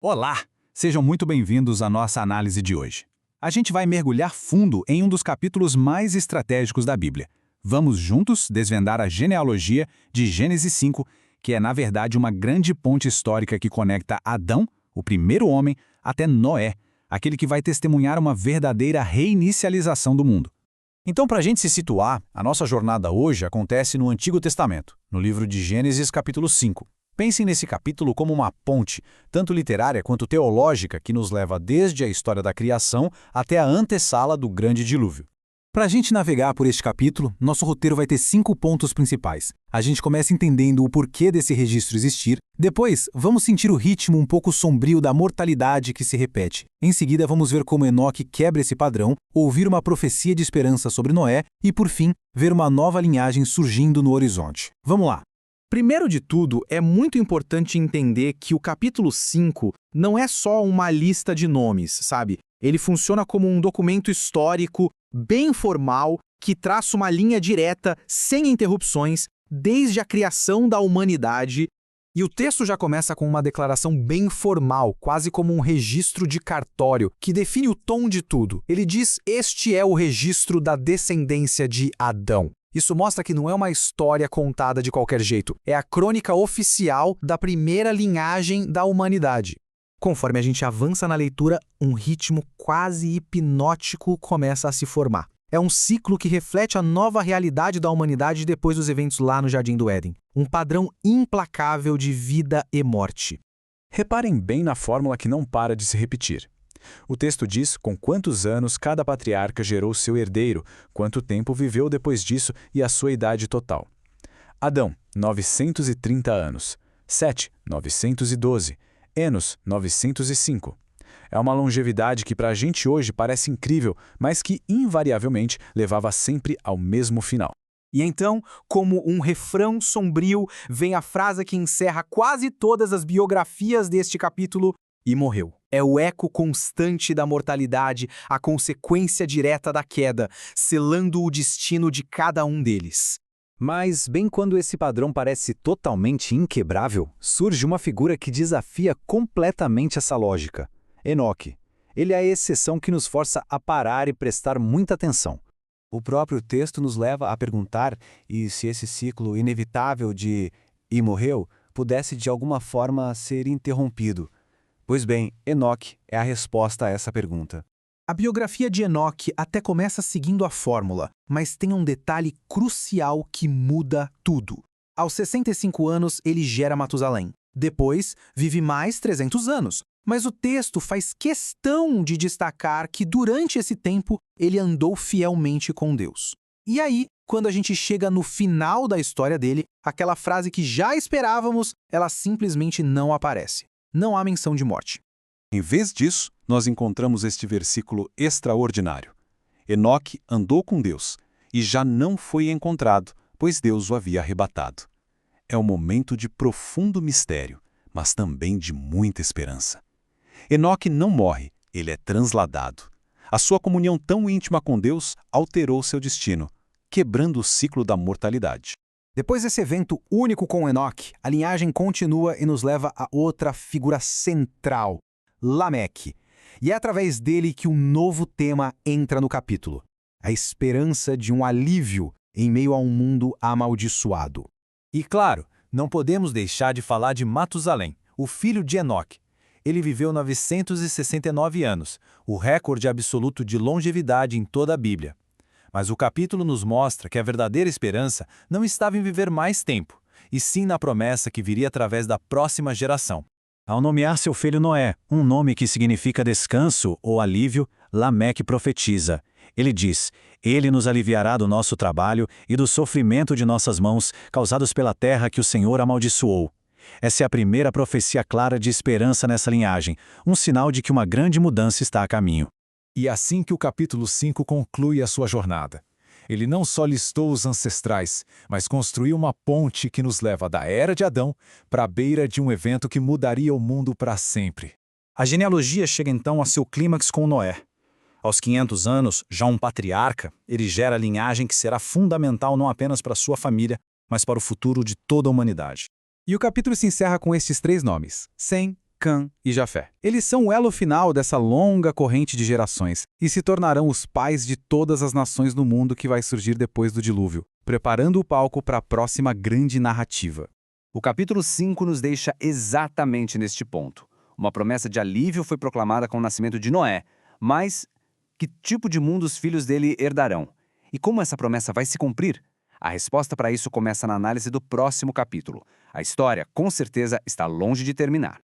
Olá! Sejam muito bem-vindos à nossa análise de hoje. A gente vai mergulhar fundo em um dos capítulos mais estratégicos da Bíblia. Vamos juntos desvendar a genealogia de Gênesis 5, que é, na verdade, uma grande ponte histórica que conecta Adão, o primeiro homem, até Noé, aquele que vai testemunhar uma verdadeira reinicialização do mundo. Então, para a gente se situar, a nossa jornada hoje acontece no Antigo Testamento, no livro de Gênesis, capítulo 5. Pensem nesse capítulo como uma ponte, tanto literária quanto teológica, que nos leva desde a história da criação até a antessala do grande dilúvio. Para a gente navegar por este capítulo, nosso roteiro vai ter 5 pontos principais. A gente começa entendendo o porquê desse registro existir, depois vamos sentir o ritmo um pouco sombrio da mortalidade que se repete. Em seguida vamos ver como Enoque quebra esse padrão, ouvir uma profecia de esperança sobre Noé e, por fim, ver uma nova linhagem surgindo no horizonte. Vamos lá! Primeiro de tudo, é muito importante entender que o capítulo 5 não é só uma lista de nomes, sabe? Ele funciona como um documento histórico, bem formal, que traça uma linha direta, sem interrupções, desde a criação da humanidade. E o texto já começa com uma declaração bem formal, quase como um registro de cartório, que define o tom de tudo. Ele diz: este é o registro da descendência de Adão. Isso mostra que não é uma história contada de qualquer jeito, é a crônica oficial da primeira linhagem da humanidade. Conforme a gente avança na leitura, um ritmo quase hipnótico começa a se formar. É um ciclo que reflete a nova realidade da humanidade depois dos eventos lá no Jardim do Éden. Um padrão implacável de vida e morte. Reparem bem na fórmula que não para de se repetir. O texto diz com quantos anos cada patriarca gerou seu herdeiro, quanto tempo viveu depois disso e a sua idade total. Adão, 930 anos. Sete, 912. Enos, 905. É uma longevidade que para a gente hoje parece incrível, mas que invariavelmente levava sempre ao mesmo final. E então, como um refrão sombrio, vem a frase que encerra quase todas as biografias deste capítulo: e morreu. É o eco constante da mortalidade, a consequência direta da queda, selando o destino de cada um deles. Mas, bem quando esse padrão parece totalmente inquebrável, surge uma figura que desafia completamente essa lógica: Enoque. Ele é a exceção que nos força a parar e prestar muita atenção. O próprio texto nos leva a perguntar e se esse ciclo inevitável de "e morreu" pudesse de alguma forma ser interrompido. Pois bem, Enoque é a resposta a essa pergunta. A biografia de Enoque até começa seguindo a fórmula, mas tem um detalhe crucial que muda tudo. Aos 65 anos, ele gera Matusalém. Depois, vive mais 300 anos. Mas o texto faz questão de destacar que durante esse tempo ele andou fielmente com Deus. E aí, quando a gente chega no final da história dele, aquela frase que já esperávamos, ela simplesmente não aparece. Não há menção de morte. Em vez disso, nós encontramos este versículo extraordinário. Enoque andou com Deus e já não foi encontrado, pois Deus o havia arrebatado. É um momento de profundo mistério, mas também de muita esperança. Enoque não morre, ele é transladado. A sua comunhão tão íntima com Deus alterou seu destino, quebrando o ciclo da mortalidade. Depois desse evento único com Enoque, a linhagem continua e nos leva a outra figura central, Lameque. E é através dele que um novo tema entra no capítulo: a esperança de um alívio em meio a um mundo amaldiçoado. E claro, não podemos deixar de falar de Matusalém, o filho de Enoque. Ele viveu 969 anos, o recorde absoluto de longevidade em toda a Bíblia. Mas o capítulo nos mostra que a verdadeira esperança não estava em viver mais tempo, e sim na promessa que viria através da próxima geração. Ao nomear seu filho Noé, um nome que significa descanso ou alívio, Lameque profetiza. Ele diz: ele nos aliviará do nosso trabalho e do sofrimento de nossas mãos, causados pela terra que o Senhor amaldiçoou. Essa é a primeira profecia clara de esperança nessa linhagem, um sinal de que uma grande mudança está a caminho. E é assim que o capítulo 5 conclui a sua jornada. Ele não só listou os ancestrais, mas construiu uma ponte que nos leva da era de Adão para a beira de um evento que mudaria o mundo para sempre. A genealogia chega então a seu clímax com Noé. Aos 500 anos, já um patriarca, ele gera a linhagem que será fundamental não apenas para sua família, mas para o futuro de toda a humanidade. E o capítulo se encerra com estes 3 nomes: Sem, Cã e Jafé. Eles são o elo final dessa longa corrente de gerações e se tornarão os pais de todas as nações no mundo que vai surgir depois do dilúvio, preparando o palco para a próxima grande narrativa. O capítulo 5 nos deixa exatamente neste ponto. Uma promessa de alívio foi proclamada com o nascimento de Noé, mas que tipo de mundo os filhos dele herdarão? E como essa promessa vai se cumprir? A resposta para isso começa na análise do próximo capítulo. A história, com certeza, está longe de terminar.